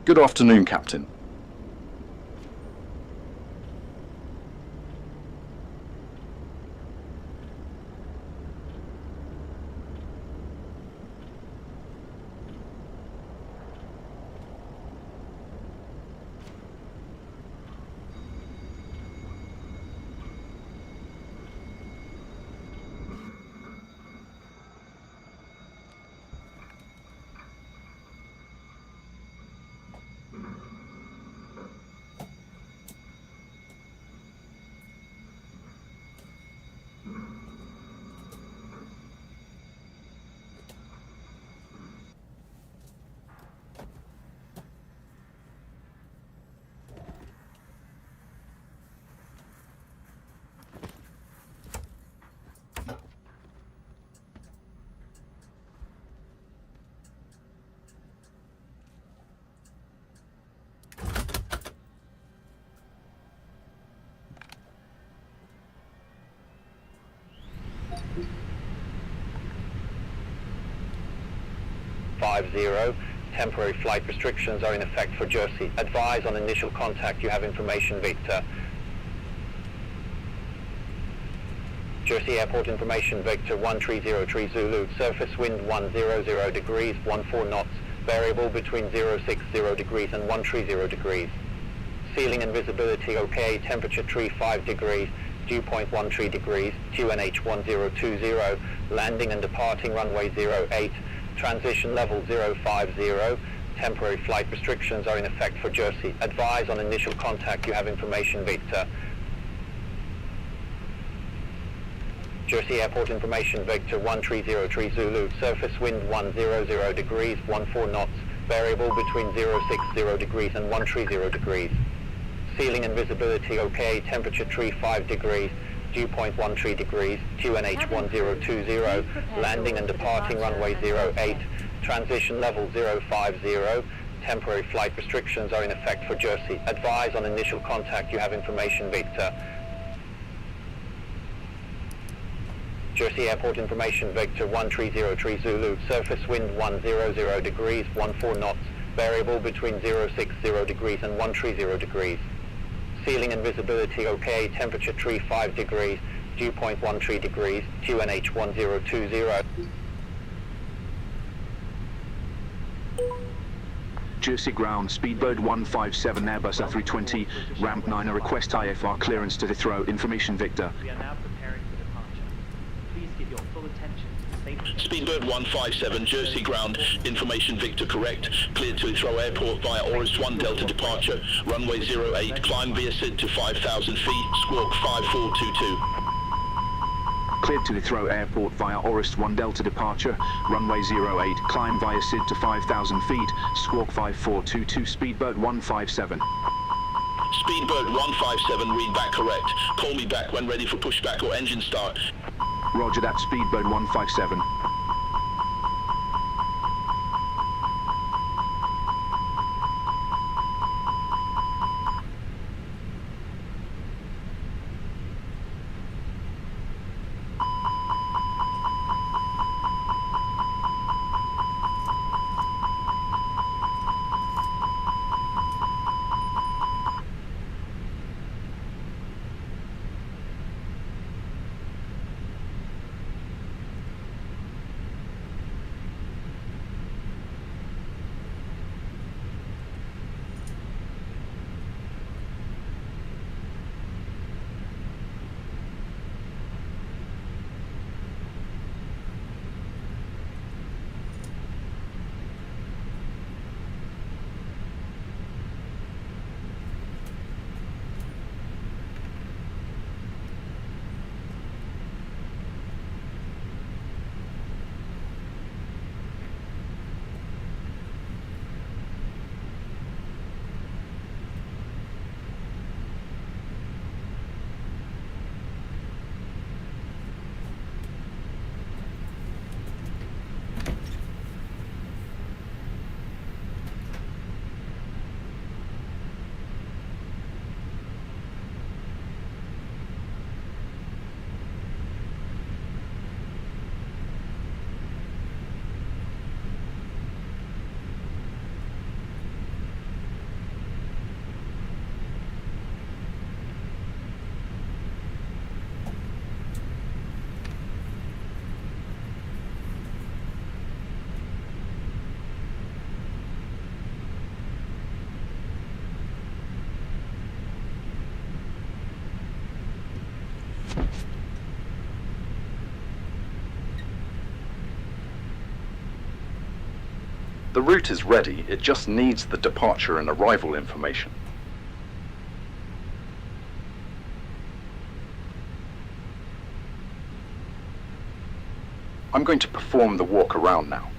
Good afternoon, Captain. Temporary flight restrictions are in effect for Jersey. Advise on initial contact you have information, Victor. Jersey Airport information, Victor 1303 Zulu. Surface wind 100 degrees, 14 knots. Variable between 060 degrees and 130 degrees. Ceiling and visibility okay. Temperature 35 degrees. Dew point 13 degrees. QNH 1020. Landing and departing runway 08. Transition level 050. Temporary flight restrictions are in effect for Jersey. Advise on initial contact you have information, Victor. Jersey Airport information, Victor 1303 Zulu. Surface wind 100 degrees, 14 knots. Variable between 060 degrees and 130 degrees. Ceiling and visibility okay. Temperature 35 degrees. Dew point 13 degrees, QNH 1020, landing and departing runway 08, transition level 050, temporary flight restrictions are in effect for Jersey. Advise on initial contact you have information, Victor. Jersey Airport information, Victor 1303 Zulu, surface wind 100 degrees, 14 knots, variable between 060 degrees and 130 degrees. Ceiling and visibility okay. Temperature 35 degrees. Dew point 13 degrees. QNH 1020. Jersey ground, speedbird 157, Airbus A320, ramp 9, a request IFR clearance to Heathrow. Information, Victor. We are now preparing for departure. Please give your full attention to the safety. Speedbird 157, Jersey ground, information Victor correct, cleared to Heathrow Airport via Orist 1 Delta departure, runway 08, climb via SID to 5,000 feet, squawk 5422. Cleared to Heathrow Airport via Orist 1 Delta departure, runway 08, climb via SID to 5,000 feet, squawk 5422, Speedbird 157. Speedbird 157, read back correct. Call me back when ready for pushback or engine start. Roger that, Speedbird 157. The route is ready, it just needs the departure and arrival information. I'm going to perform the walk around now.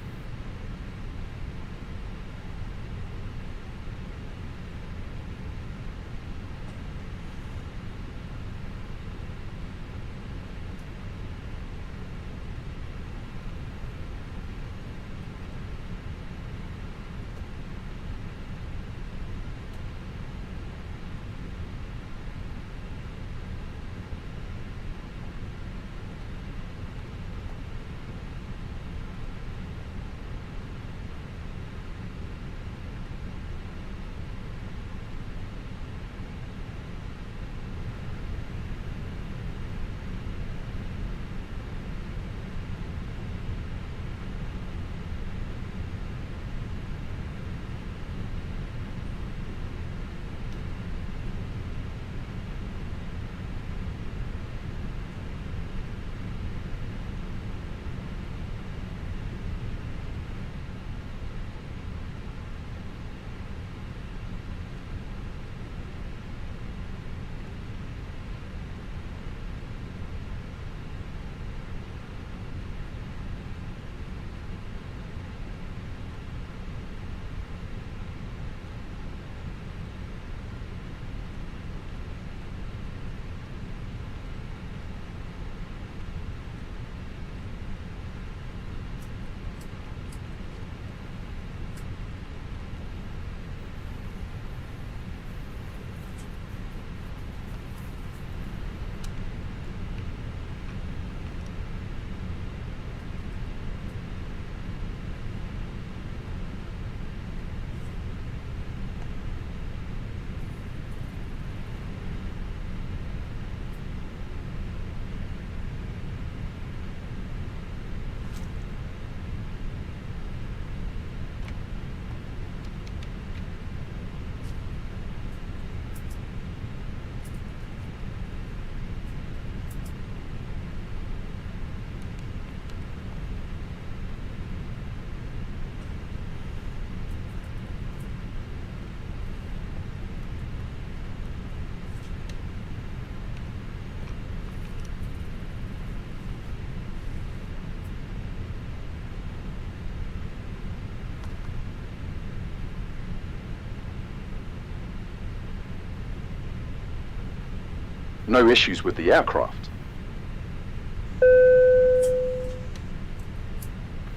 No issues with the aircraft.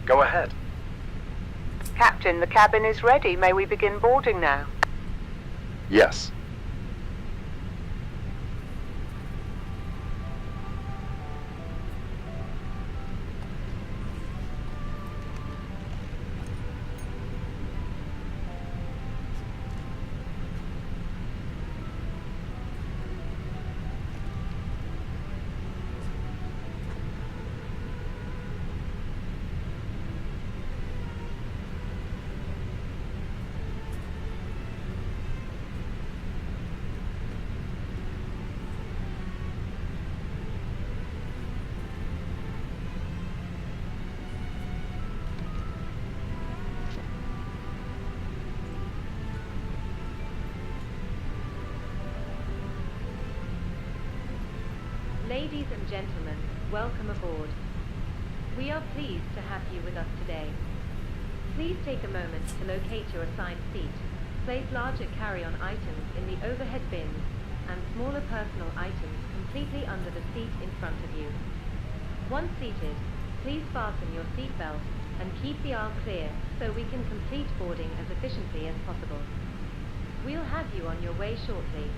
Go ahead. Captain, the cabin is ready. May we begin boarding now? Yes. Ladies and gentlemen, welcome aboard. We are pleased to have you with us today. Please take a moment to locate your assigned seat, place larger carry-on items in the overhead bins, and smaller personal items completely under the seat in front of you. Once seated, please fasten your seatbelt and keep the aisle clear so we can complete boarding as efficiently as possible. We'll have you on your way shortly.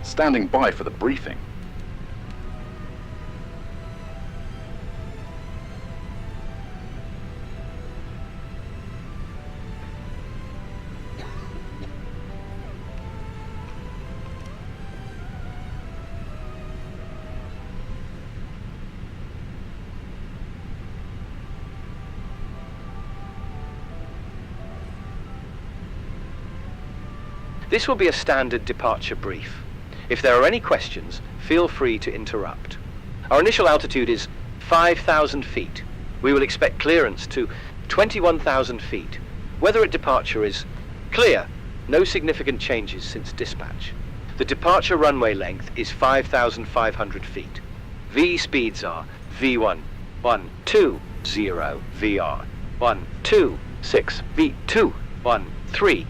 Standing by for the briefing. This will be a standard departure brief. If there are any questions, feel free to interrupt. Our initial altitude is 5,000 feet. We will expect clearance to 21,000 feet. Weather at departure is clear. No significant changes since dispatch. The departure runway length is 5,500 feet. V speeds are V1, 120, VR, 126, V2, 130.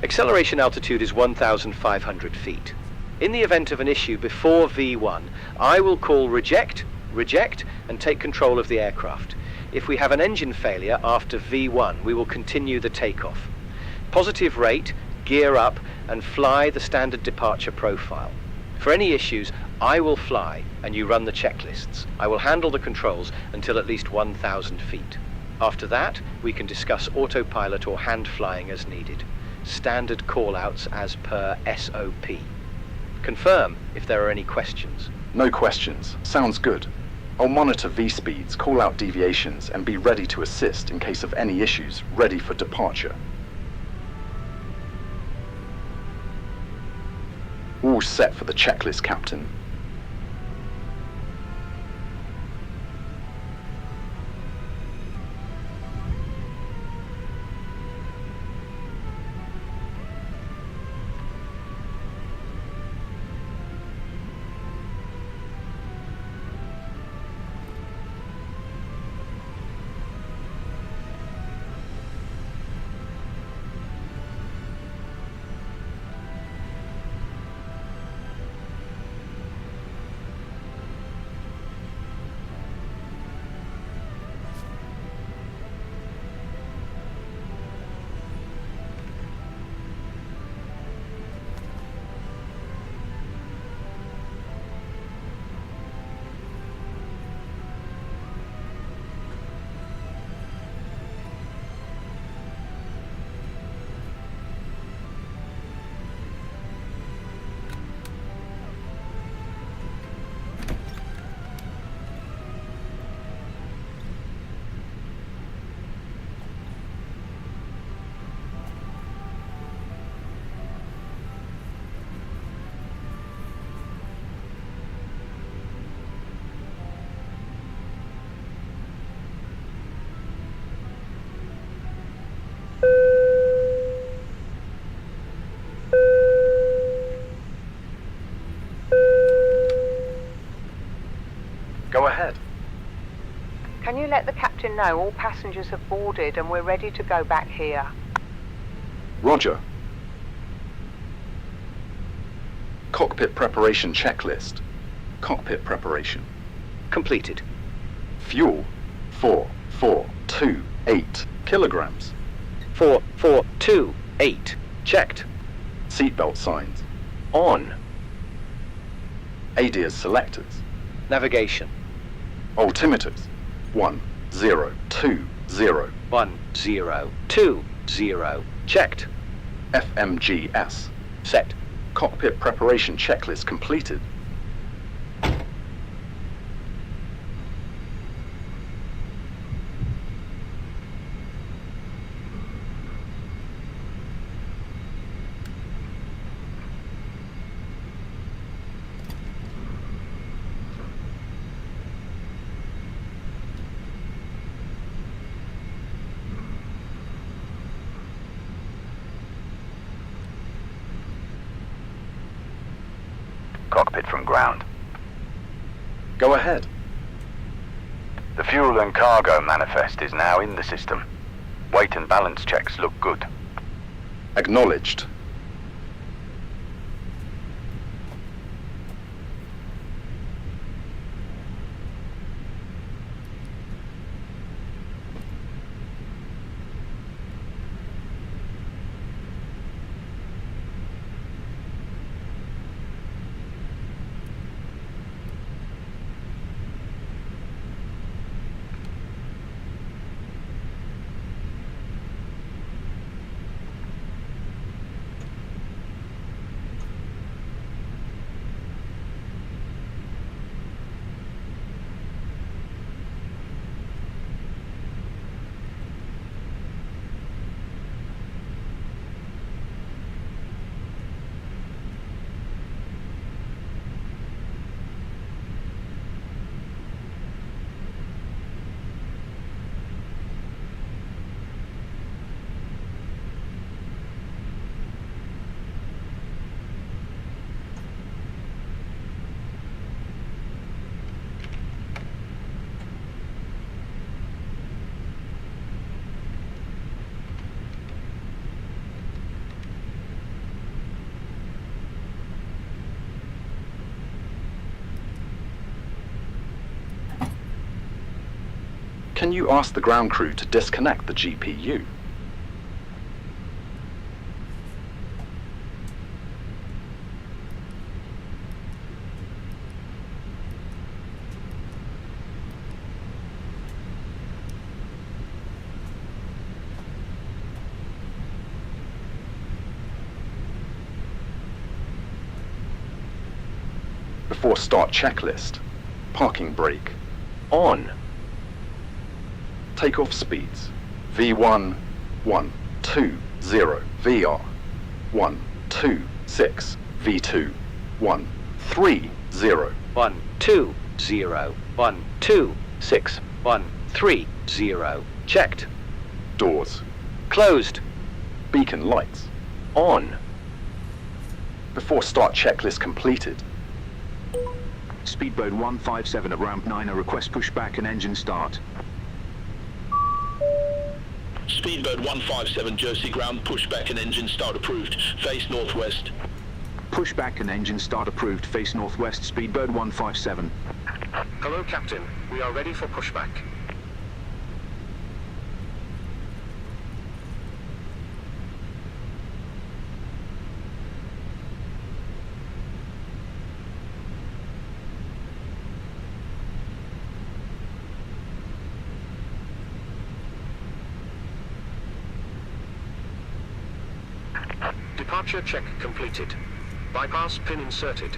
Acceleration altitude is 1,500 feet. In the event of an issue before V1, I will call reject, and take control of the aircraft. If we have an engine failure after V1, we will continue the takeoff. Positive rate, gear up, and fly the standard departure profile. For any issues, I will fly, and you run the checklists. I will handle the controls until at least 1,000 feet. After that, we can discuss autopilot or hand flying as needed. Standard call-outs as per SOP. Confirm if there are any questions. No questions. Sounds good. I'll monitor V-speeds, call out deviations, and be ready to assist in case of any issues, ready for departure. All set for the checklist, Captain. Go ahead. Can you let the captain know all passengers have boarded and we're ready to go back here? Roger. Cockpit preparation checklist. Cockpit preparation. Completed. Fuel, 4,428 kilograms. 4,428. Checked. Seatbelt signs. On. ADIRS selectors. Navigation. Altimeters. 1020. 1020. Checked. FMGS. Set. Cockpit preparation checklist completed. Cockpit from ground. Go ahead. The fuel and cargo manifest is now in the system. Weight and balance checks look good. Acknowledged. Can you ask the ground crew to disconnect the GPU? Before start checklist, parking brake, On. takeoff speeds, V1, 120, VR, 126, V2, 130, 1, 2, 0, 1, 2, 6, 1, 3, 0. Checked. doors, Closed. beacon lights. On. Before start checklist completed, Speedboat 157 at ramp 9, a request pushback and engine start. Speedboat 157 Jersey ground, pushback and engine start approved. Face northwest. Pushback and engine start approved, face northwest, Speedboat 157. Hello, Captain. We are ready for pushback. Departure check completed. Bypass pin inserted.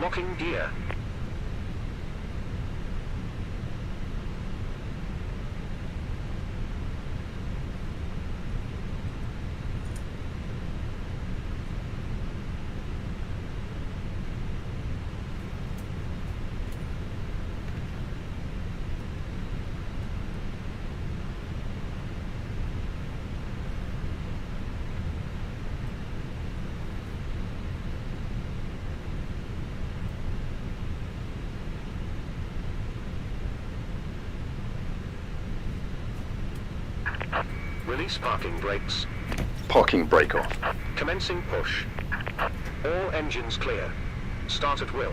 Locking gear. Release parking brakes. parking brake off. Commencing push. All engines clear. Start at will.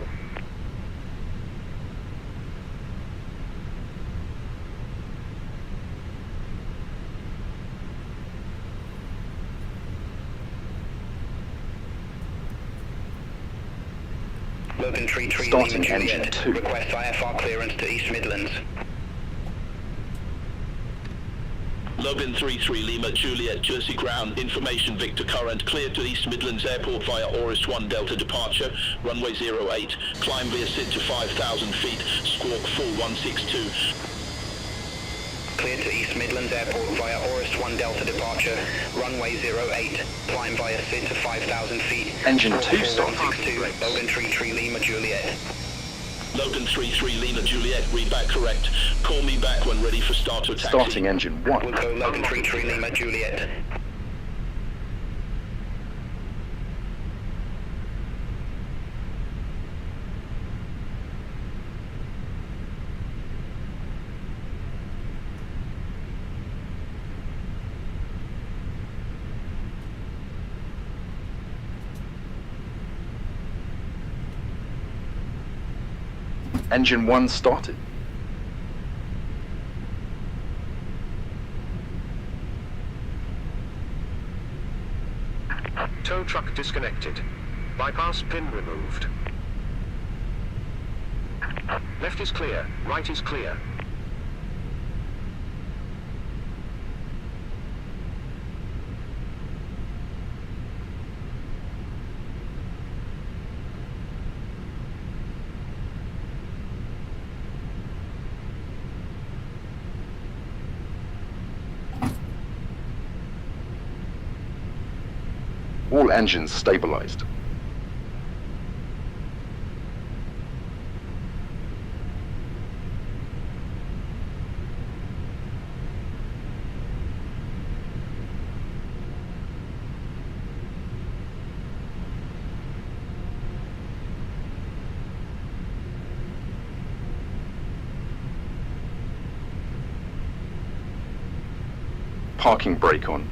Logan TriTri Starting Sim engine Effects. 2. Request IFR clearance to East Midlands. Logan 33 Lima Juliet Jersey ground, information Victor current, cleared to East Midlands Airport via Aurist 1 Delta departure, runway 08, climb via SID to 5,000 feet, squawk 4162. Cleared to East Midlands Airport via Aurist 1 Delta departure, runway 08, climb via SID to 5,000 feet. Engine 2 squawk starting. 4162, Logan 33 Lima Juliet. Logan 33 Lima Juliet, read back correct. Call me back when ready for start or taxi. Starting engine 1. We'll go Logan 33 Lima Juliet. Engine 1 started. Tow truck disconnected. Bypass pin removed. Left is clear. Right is clear. All engines stabilized. Parking brake on.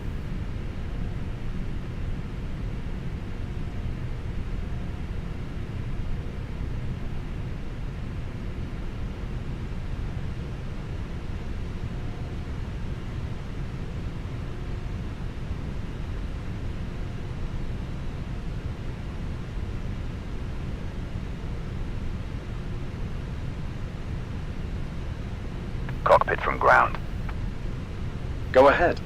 Cockpit from ground. Go ahead.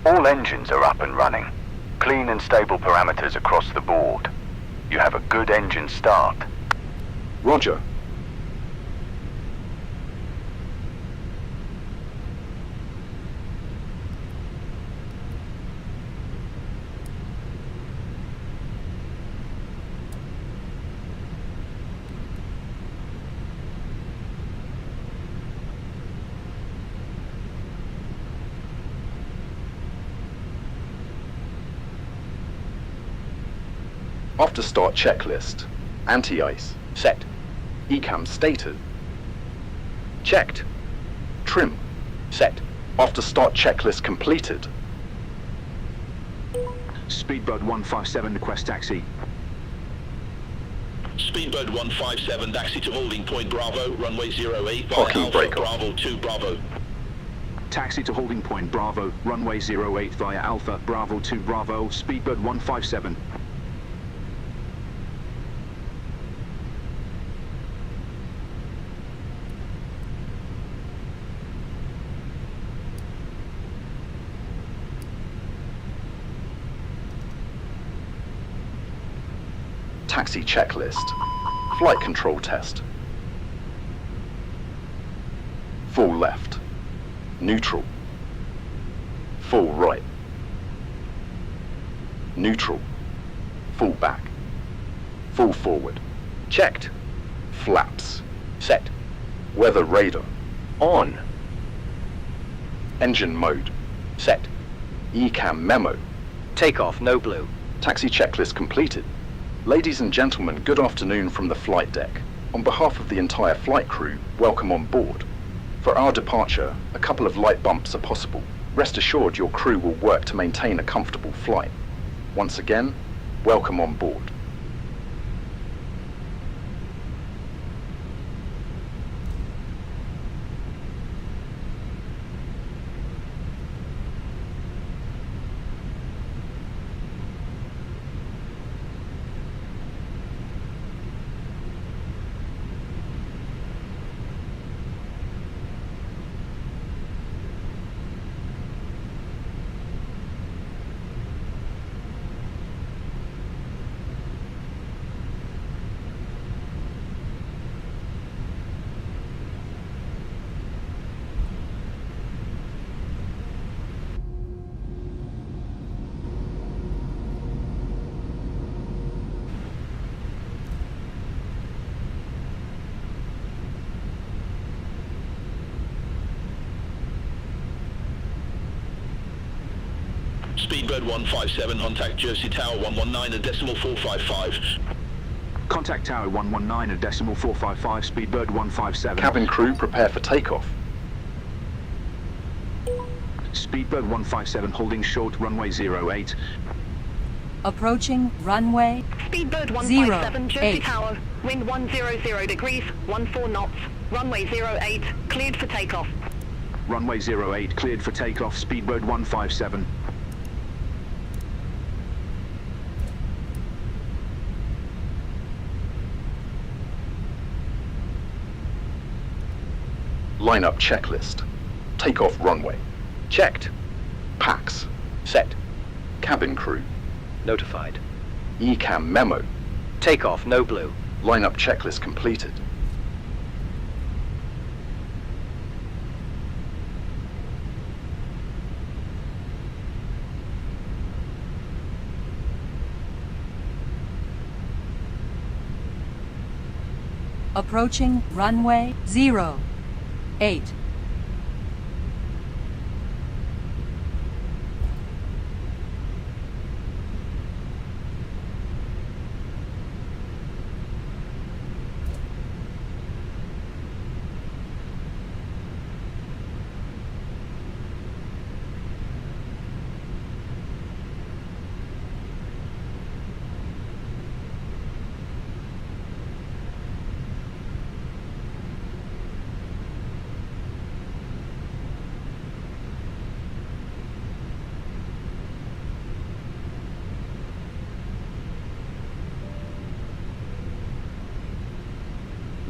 All engines are up and running. Clean and stable parameters across the board. You have a good engine start. Roger. After start checklist. Anti-ice. Set. ECAM stated. Checked. Trim. Set. After start checklist completed. Speedbird 157 request taxi. Speedbird 157, taxi to holding point Bravo, runway 08 via Parking Alpha brake off. Bravo 2 Bravo. Taxi to holding point Bravo, runway 08 via Alpha Bravo 2 Bravo, Speedbird 157. Taxi checklist. Flight control test. Full left. Neutral. Full right. Neutral. Full back. Full forward. Checked. Flaps. Set. Weather radar. On. Engine mode. Set. ECAM memo. Takeoff, no blue. Taxi checklist completed. Ladies and gentlemen, good afternoon from the flight deck. On behalf of the entire flight crew, welcome on board. For our departure, a couple of light bumps are possible. Rest assured your crew will work to maintain a comfortable flight. Once again, welcome on board. Speedbird 157, contact Jersey Tower 119.455. Contact Tower 119.455, Speedbird 157. Cabin crew prepare for takeoff. Speedbird 157 holding short, runway 08. Approaching runway Speedbird 157, Jersey 08. Tower, wind 100 degrees, 14 knots, runway 08, cleared for takeoff. Runway 08 cleared for takeoff, Speedbird 157. Lineup checklist. Takeoff runway. Checked. PAX. Set. Cabin crew. Notified. ECAM memo. Takeoff, no blue. Lineup checklist completed. Approaching runway 08.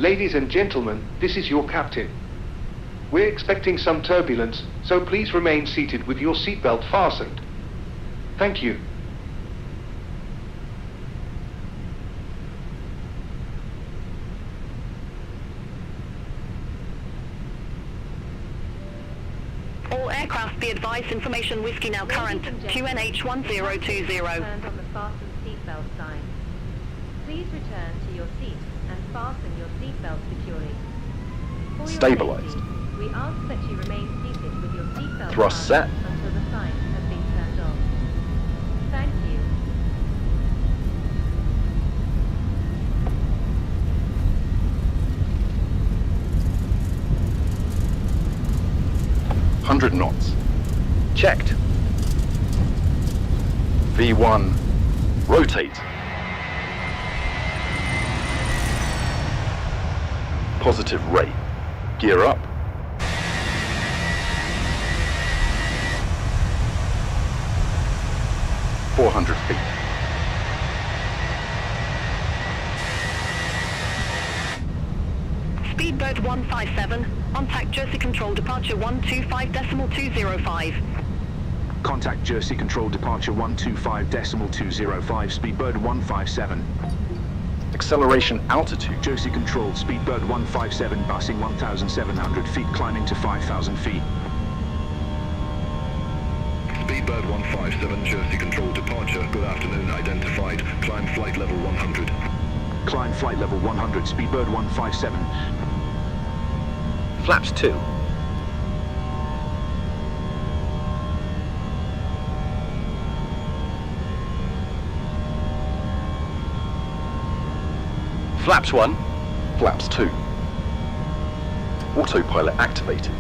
Ladies and gentlemen, this is your captain. We're expecting some turbulence, so please remain seated with your seatbelt fastened. Thank you. All aircraft be advised, information whiskey now current, QNH 1020. Turned on the fasten seatbelt sign. Please return to your seat and fasten your seatbelt securely. For your Stabilized. safety, we ask that you remain seated with your seatbelt Thrust set. fastened until the sign has been turned off. Thank you. Hundred knots. Checked. V1. Rotate. Positive rate. Gear up. .400 feet. Speedbird 157, contact Jersey Control departure 125.205. Contact Jersey Control departure 125.205, Speedbird 157. Acceleration altitude. Jersey Control, Speedbird 157, busing 1,700 feet, climbing to 5,000 feet. Speedbird 157, Jersey Control departure. Good afternoon, identified. Climb flight level 100. Climb flight level 100, Speedbird 157. Flaps 2. Flaps 1. Flaps 2. Autopilot activated.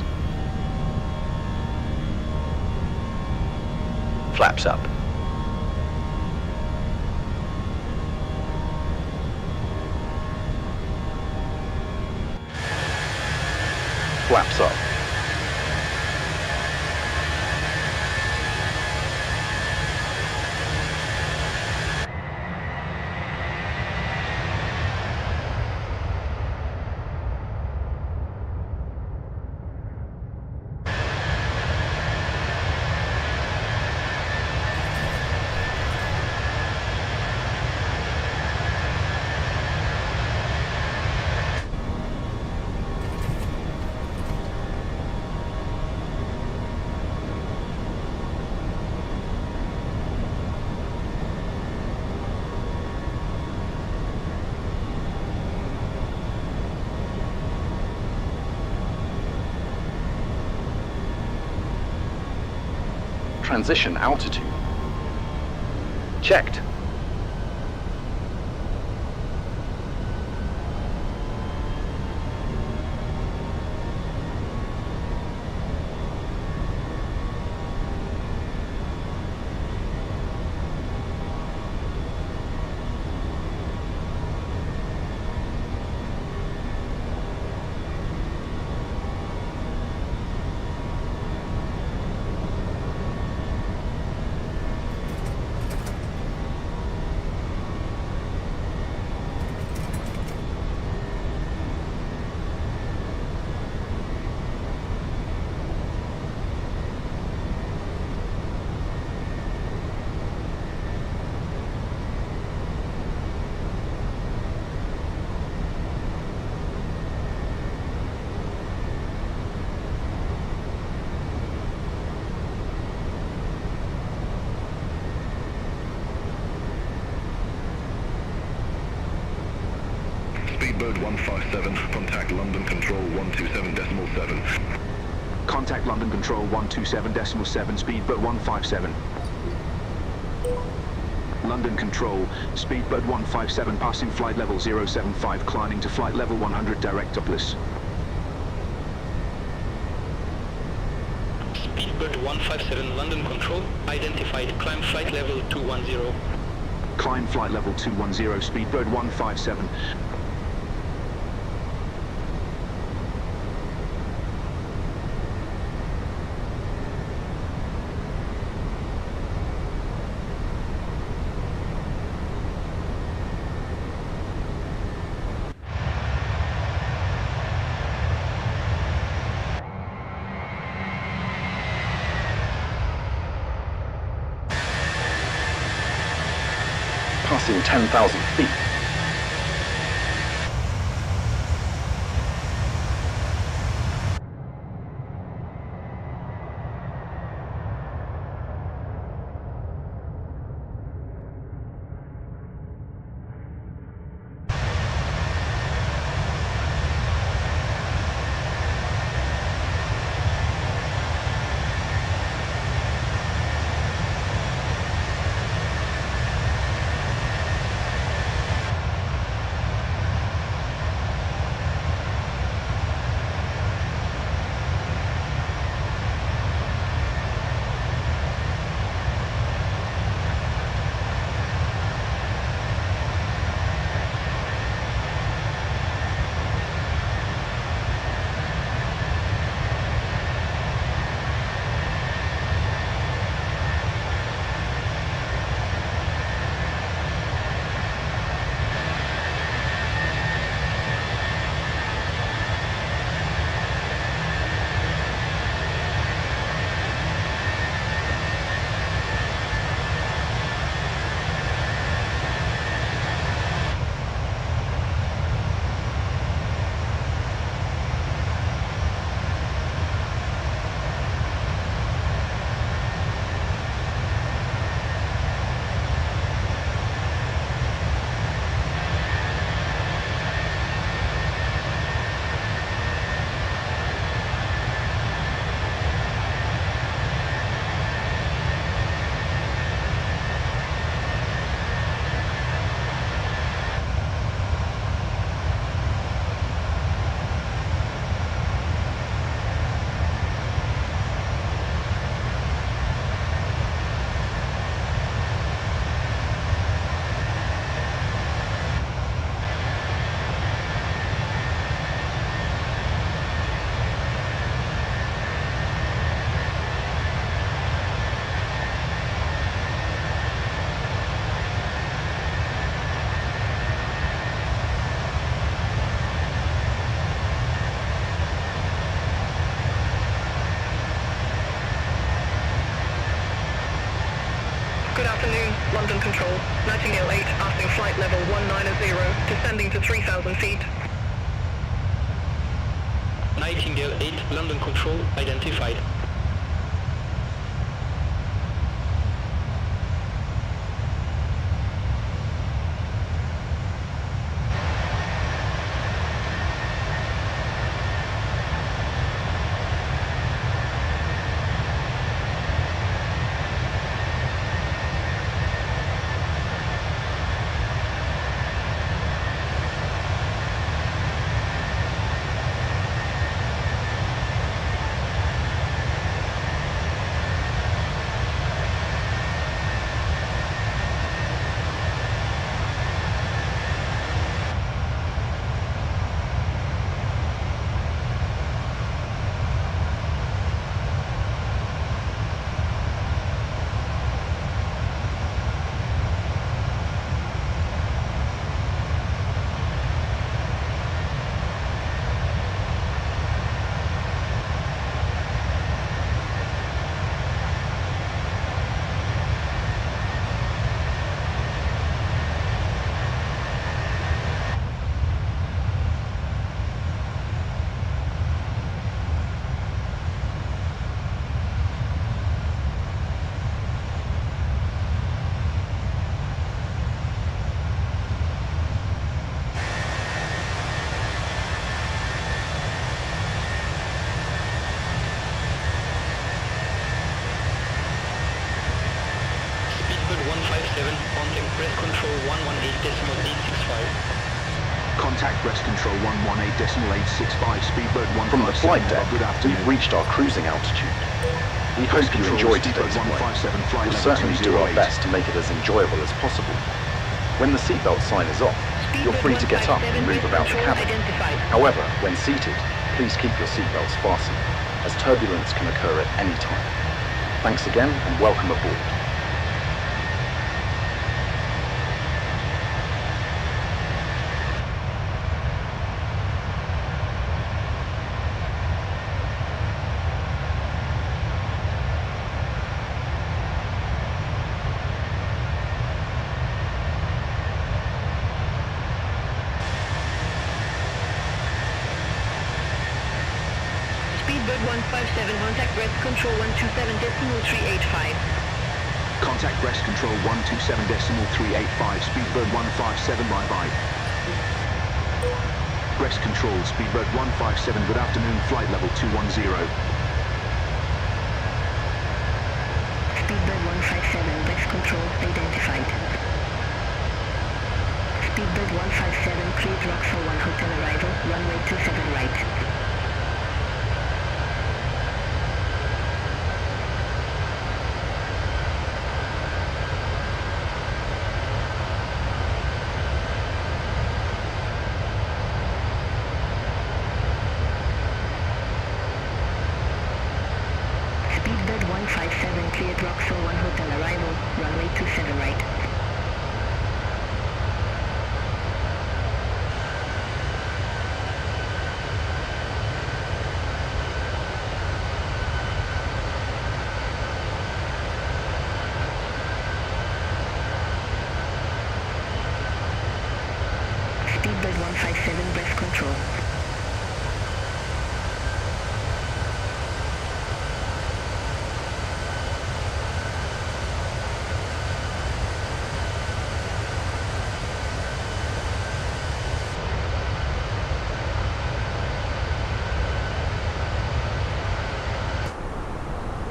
Flaps up. Flaps up. Transition altitude. Checked. Speedbird 157, contact London Control 127.7. Contact London Control 127.7, Speedbird 157. London Control, Speedbird 157, passing flight level 075, climbing to flight level 100, direct upless. Speedbird 157, London Control, identified, climb flight level 210. Climb flight level 210, Speedbird 157. passing 10,000 feet. Good afternoon, London Control. Nightingale 8, asking flight level 190, descending to 3,000 feet. Nightingale 8, London Control, identified. Contact breast control 118.865, speedbird 157. From the flight deck, good afternoon. we've reached our cruising altitude. We hope you enjoyed today's flight. We'll certainly do our best to make it as enjoyable as possible. When the seatbelt sign is off, you're free to get up and move about the cabin. However, when seated, please keep your seatbelts fastened, as turbulence can occur at any time. Thanks again and welcome aboard. BATC 157, contact rest control 127.385. Contact Breast Control 127.385, Speedbird 157, bye-bye. Breast Control, Speedbird 157, good afternoon, flight level 210. Speedbird 157, Breast Control identified. Speedbird 157, cleared Rockfall 1 hotel arrival, runway 27 right. Speedbird 157, cleared Rockfall 1 hotel arrival, runway 27 right. Speedbird 157, breast control.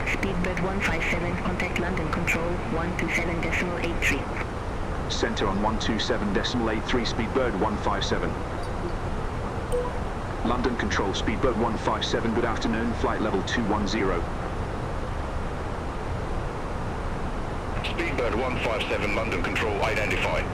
Speedbird 157, contact London Control 127.83. Center on 127.83, Speedbird 157. London Control, Speedbird 157, good afternoon, flight level 210. Speedbird 157, London Control identified.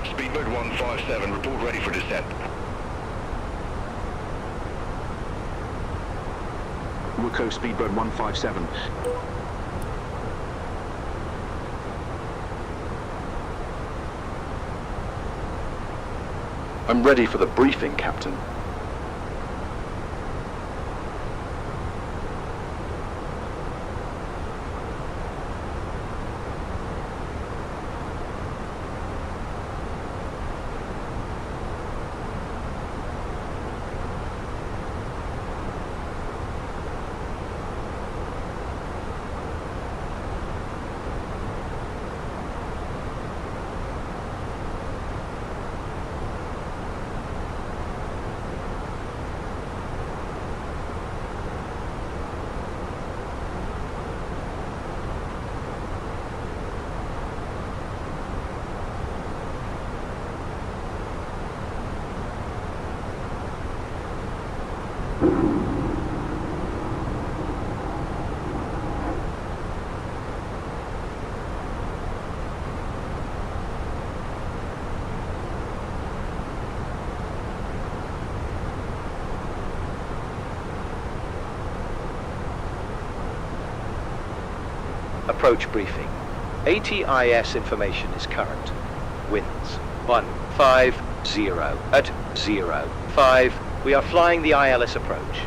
Speedbird 157, report ready for descent. Wilco, Speedbird 157. I'm ready for the briefing, Captain. Approach briefing. ATIS information is current. Winds 150 at 05. We are flying the ILS approach.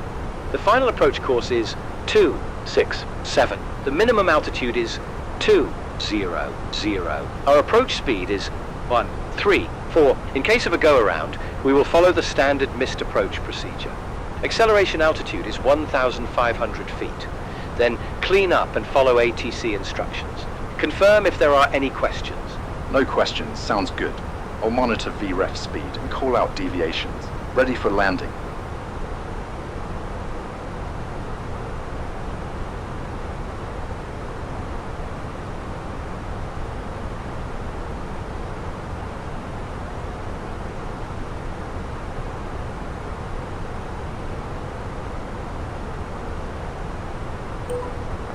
The final approach course is 267. The minimum altitude is 200. Our approach speed is 134. In case of a go-around, we will follow the standard missed approach procedure. Acceleration altitude is 1,500 feet. Then clean up and follow ATC instructions. Confirm if there are any questions. No questions, sounds good. I'll monitor VREF speed and call out deviations. Ready for landing.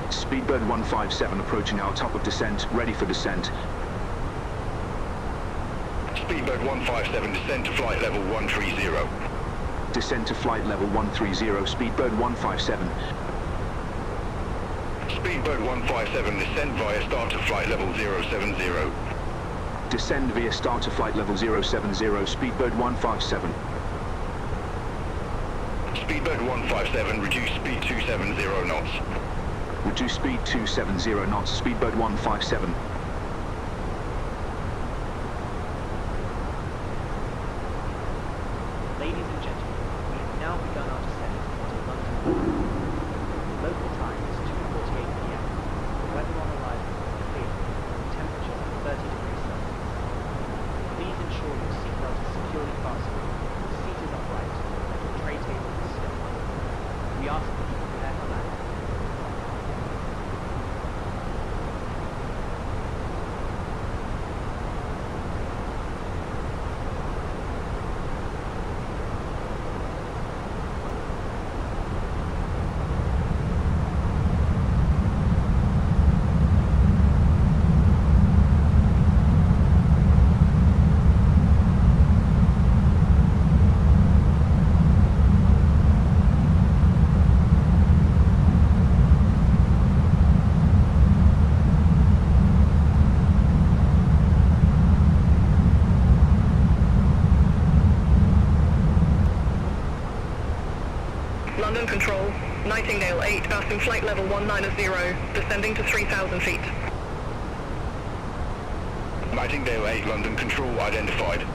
Speedbird 157 approaching our top of descent, ready for descent. Speedbird 157, descend to flight level 130. Descend to flight level 130, Speedbird 157. Speedbird 157, descend via start to flight level 070. Descend via start to flight level 070, Speedbird 157. Speedbird 157, reduce speed 270 knots. Reduce speed 270 knots, Speedbird 157. Ladies and gentlemen, we have now begun our descent into London Bridge. Local time is 2:48 p.m. The weather on arrival is clear, with temperature of 30 degrees Celsius. Please ensure your seatbelt is securely fastened, the seat is upright, and your tray table is still. We ask that you prepare for landing. London Control, Nightingale 8, passing flight level 190, descending to 3,000 feet. Nightingale 8, London Control identified.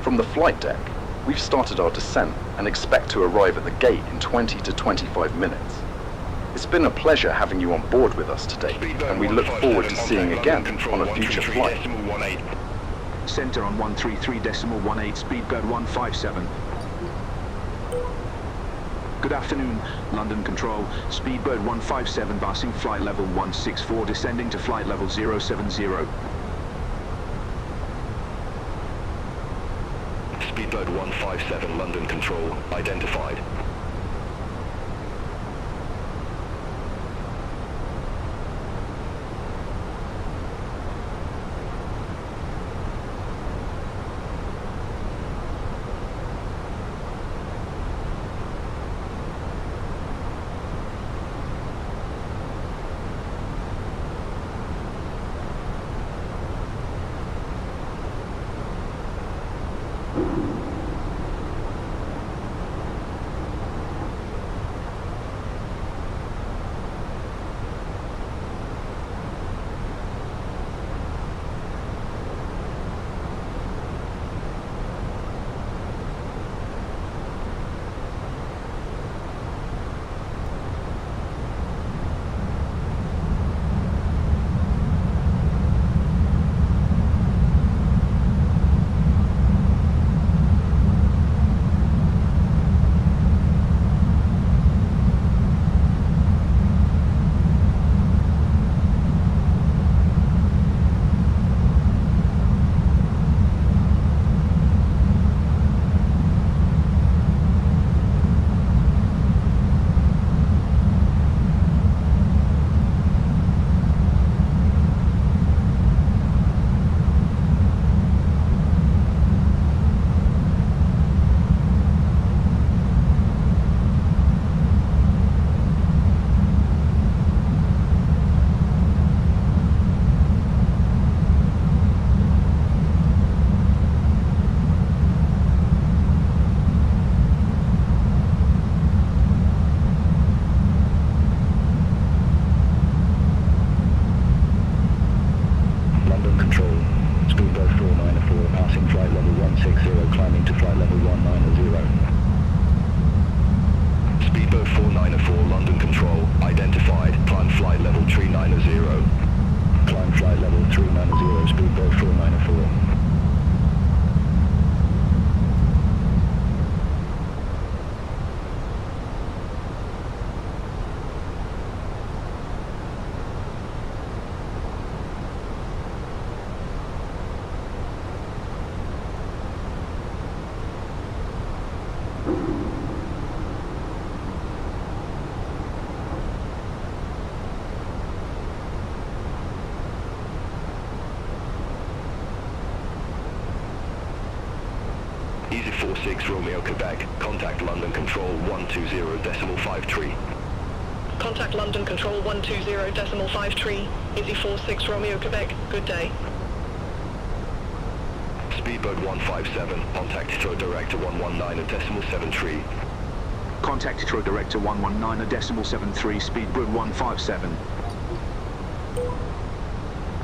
From the flight deck, we've started our descent and expect to arrive at the gate in 20 to 25 minutes. It's been a pleasure having you on board with us today, and we look forward to seeing again on a future flight. Center on 133.18, Speedbird 157. Good afternoon, London Control. Speedbird 157 passing flight level 164, descending to flight level 070. Speedbird 157, London Control, identified. Easy 46 Romeo Quebec, contact London Control 120.53. Contact London Control 120.53. Easy 46 Romeo Quebec, good day. Speedbird 157, contact Heathrow Director 119.73. Contact Heathrow Director 119.73, Speedbird 157.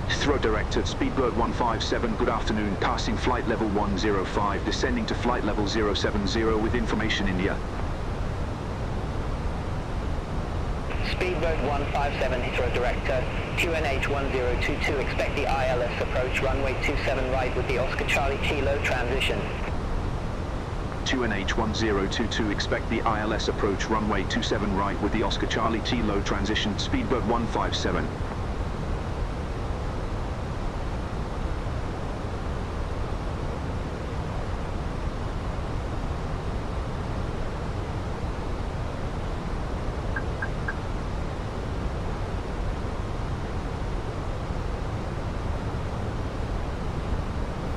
Heathrow Director, Speedbird 157, good afternoon, passing flight level 105, descending to flight level 070 with information India. Speedbird 157, Heathrow Director, QNH 1022, expect the ILS approach, runway 27 right with the Oscar Charlie Kilo transition. 2NH 1022, expect the ILS approach, runway 27 right with the Oscar Charlie Kilo transition, Speedbird 157.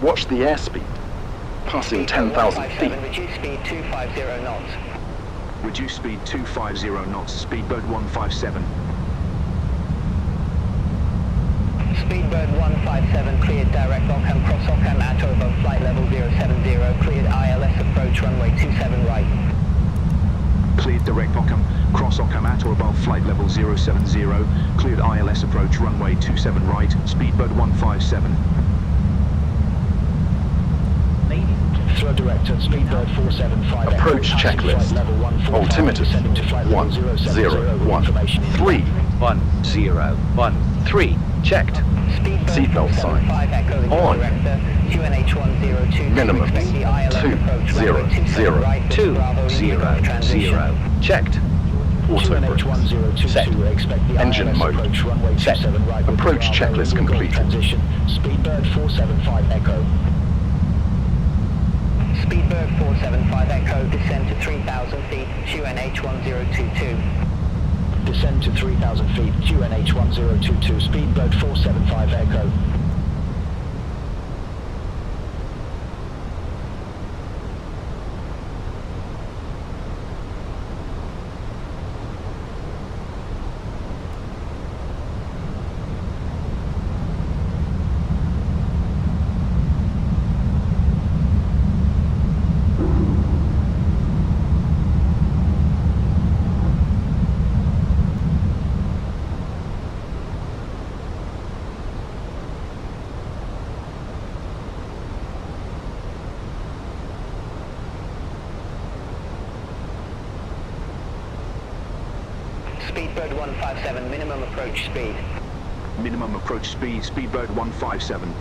Watch the airspeed. Passing 10,000 feet. Reduce speed 250 knots. Reduce speed 250 knots, Speedbird 157. Speedbird 157, cleared direct Ockham, cross Ockham, Atto above flight level 070, cleared ILS approach, runway 27 right. Cleared direct Ockham, cross Ockham, Atto above flight level 070, cleared ILS approach, runway 27 right, Speedbird 157. Heathrow Director, Speedbird 475. Approach checklist. Altimeter 1013. 1013. Checked. Speed Seatbelt sign. On. Minimums. 200. 200. Checked. Auto brakes. Set. Engine mode. Set. Approach checklist completed. Speedbird 475 Echo. Speedbird 475 Echo, descend to 3,000 feet, QNH 1022. Descend to 3,000 feet, QNH 1022, Speedbird 475 Echo. Speedbird 157, minimum approach speed. Minimum approach speed, Speedbird 157.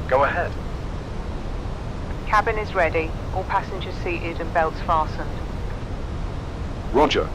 Go ahead. Cabin is ready. All passengers seated and belts fastened. Roger.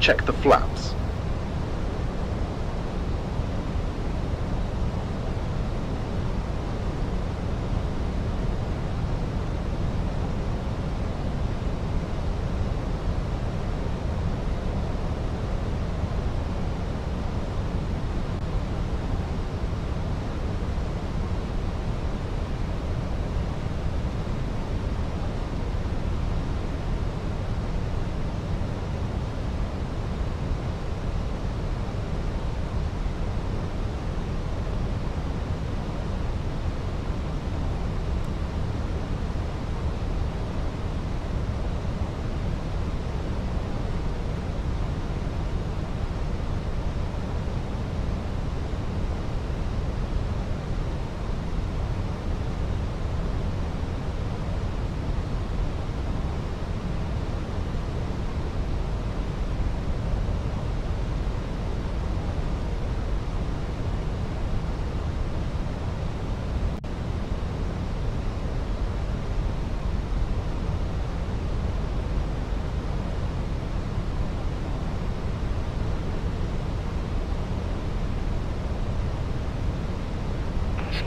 Check the flaps.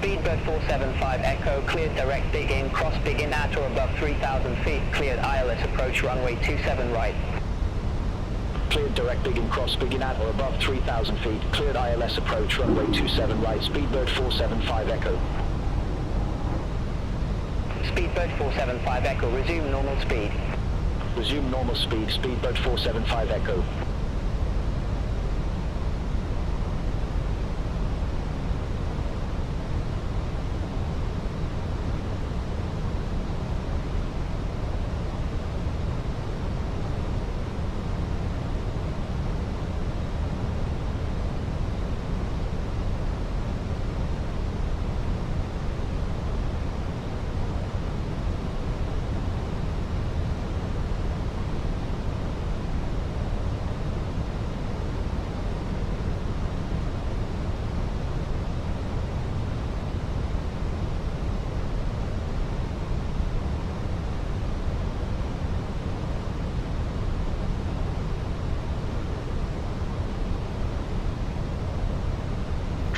Speedbird 475 Echo, cleared direct dig in, cross dig in at or above 3,000 feet, cleared ILS approach runway 27 right. Cleared direct dig in, cross dig in at or above 3,000 feet, cleared ILS approach runway 27 right, Speedbird 475 Echo. Speedbird 475 Echo, resume normal speed. Resume normal speed, Speedbird 475 Echo.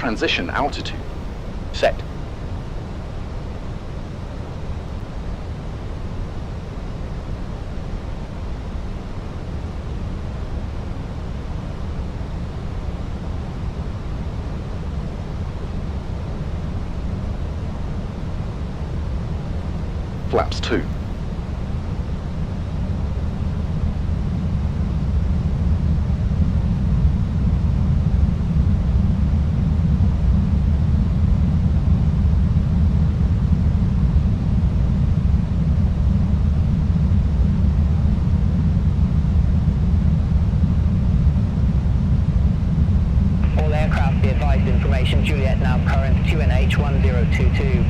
transition altitude. Set. Flaps 2. All aircraft be advised information Juliet now current QNH 1022.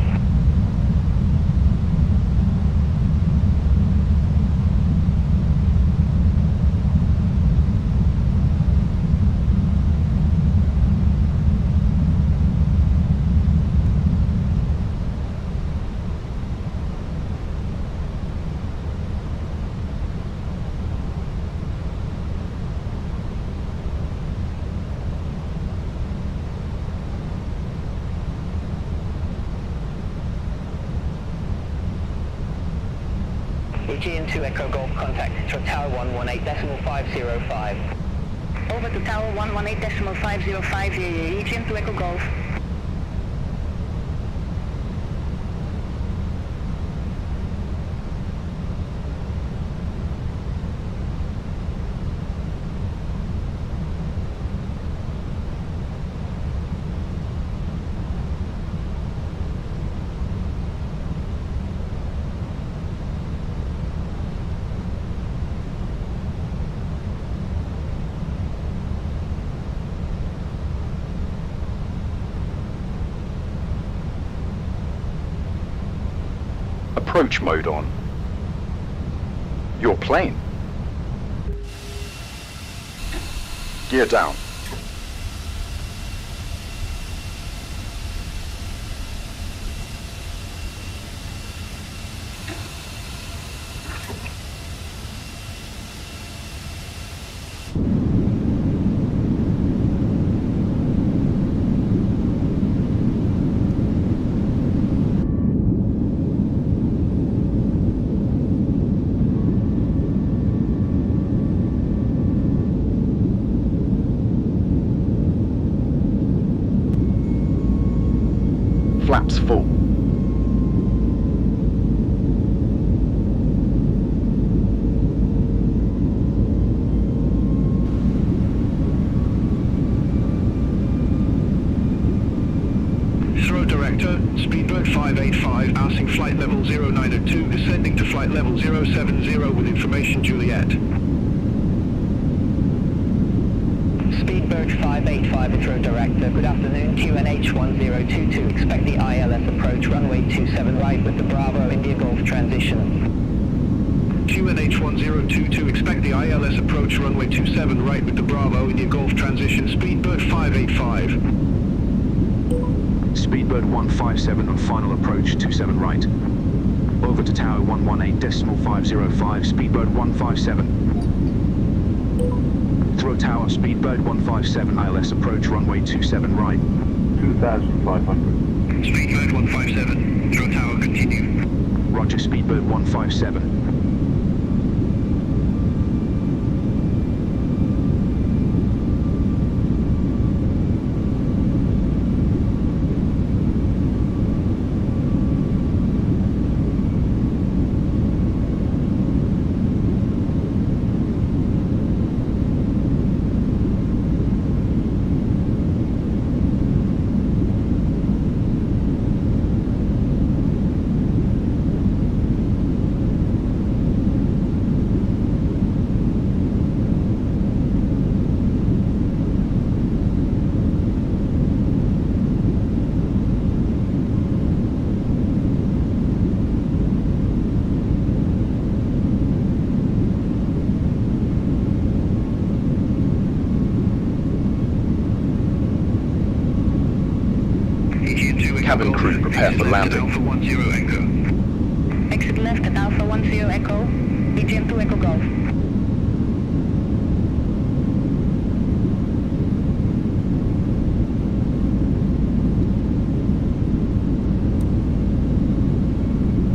EG2 Echo Golf contact to Tower 118.505. Over to Tower 118.505, EG2 Echo Golf. Approach mode on. Your plane. Gear down. Flaps full. Throw director, Speedbird 585, passing flight level 0902, descending to flight level 070 with information Juliet. Speedbird 585 Throw director, good afternoon, QNH 1022, expect the ILS approach runway 27 right with the Bravo India Golf transition. QNH 1022, expect the ILS approach runway 27 right with the Bravo India Golf transition, Speedbird 585. Speedbird 157 on final approach 27 right. Over to Tower 118.505, Speedbird 157. Throw Tower, Speedbird 157, ILS approach runway 27 right. 2,500. Speedbird 157, throw Tower, continue. Roger, Speedbird 157. Cabin crew prepare for landing. Alpha 10 Echo. Exit left at Alpha 10 Echo, EG2 Echo Golf.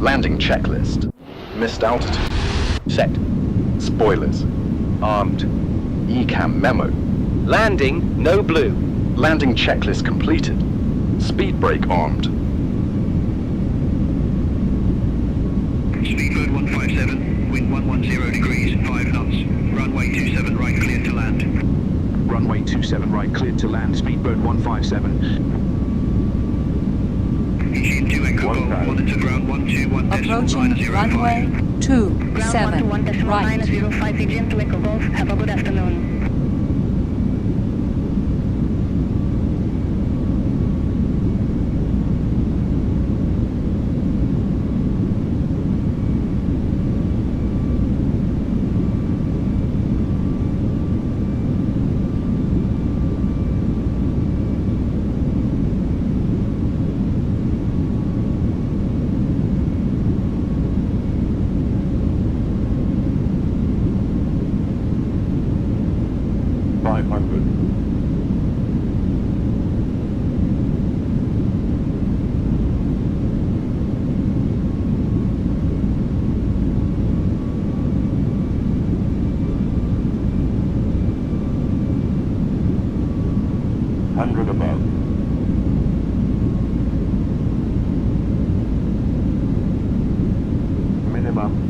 Landing checklist. Missed altitude. Set. Spoilers. Armed. ECAM memo. Landing, no blue. Landing checklist completed. Speed brake armed. Speedbird 157, wind 110 degrees, 5 knots. Runway 27 right, cleared to land. Runway 27 right, cleared to land. Speedbird 157. Engine 2 Echo Golf, monitor ground 121.9 Approaching runway 27 right. 121.905 Engine 2 Echo Golf. Have a good afternoon.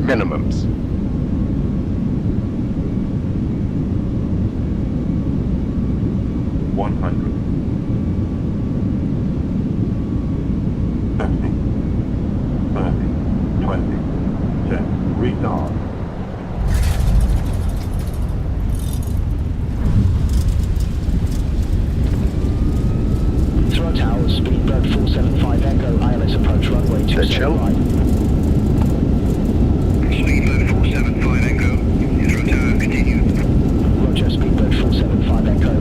Minimums. Throw towers, Speedbird 475 Echo, ILS approach runway 27 right. Speedbird 475 Echo, Heathrow Tower, continue. Roger, Speedbird 475 Echo.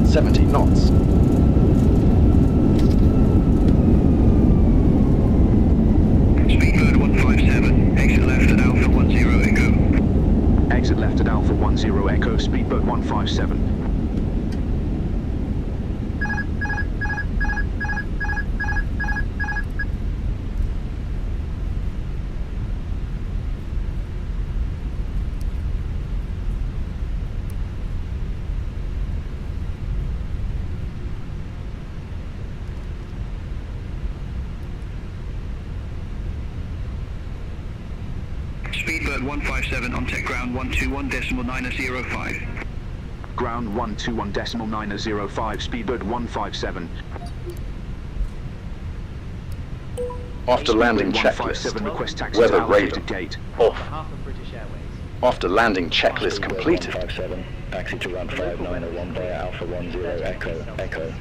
70 knots. Speedbird 157, exit left at Alpha 10 Echo. Exit left at Alpha 10 Echo, Speedbird 157. Speedbird 157 on tech ground 121.905. Ground 121.905, Speedbird 157. After landing Speedbird 157 checklist. request taxi Weather to allocated radar. gate. Off. Half of British Airways. After landing checklist completed. 157, taxi to run 5901 via Alpha 10 Echo, Echo.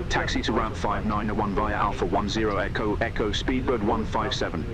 Taxi to ramp 5901 via Alpha 10 Echo, Echo, Speedbird 157.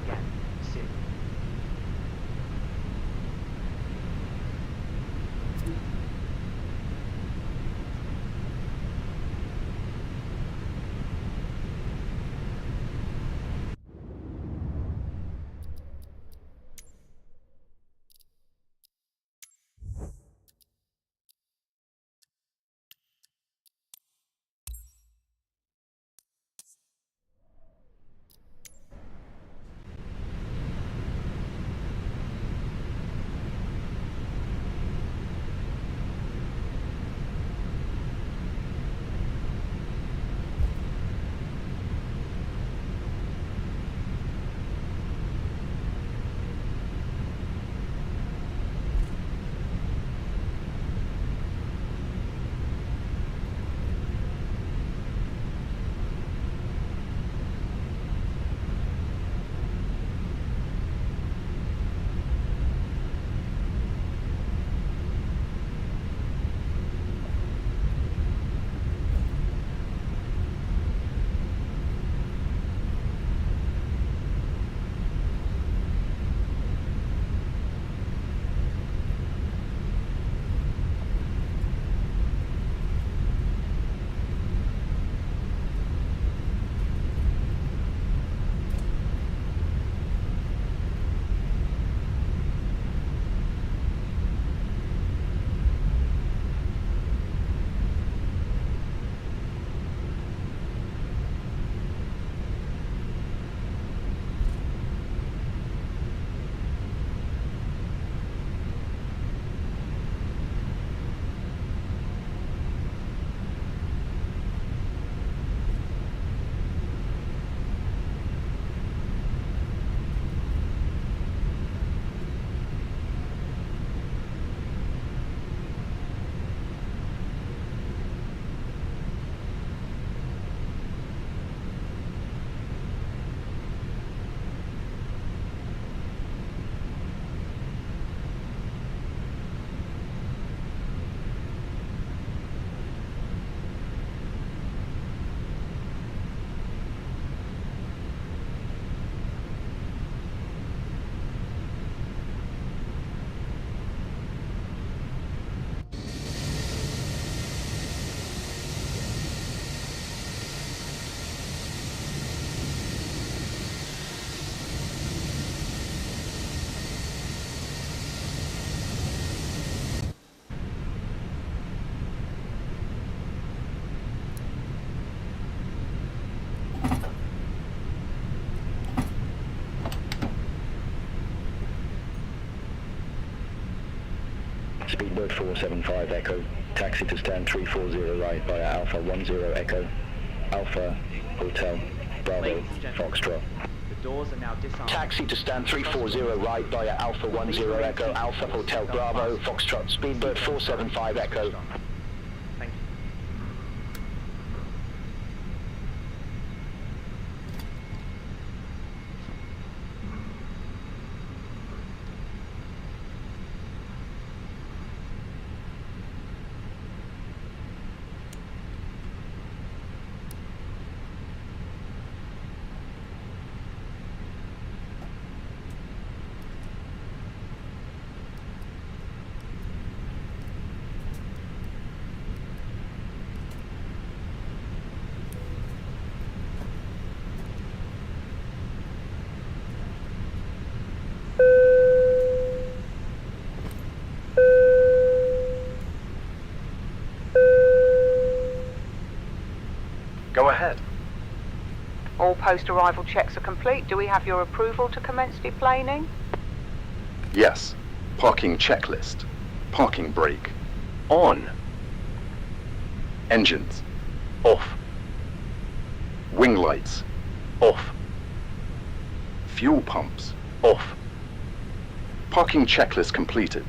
Speedbird 475 Echo, taxi to stand 340 right via Alpha 10 Echo, Alpha Hotel Bravo Ladies and gentlemen, Foxtrot. the doors are now disarmed. Taxi to stand 340 right via Alpha 10 Echo, Alpha Hotel Bravo Foxtrot, Speedbird 475 Echo. Thank you. Go ahead. All post-arrival checks are complete. Do we have your approval to commence deplaning? Yes. Parking checklist. Parking brake. On. Engines. Off. Wing lights. Off. Fuel pumps. Off. Parking checklist completed.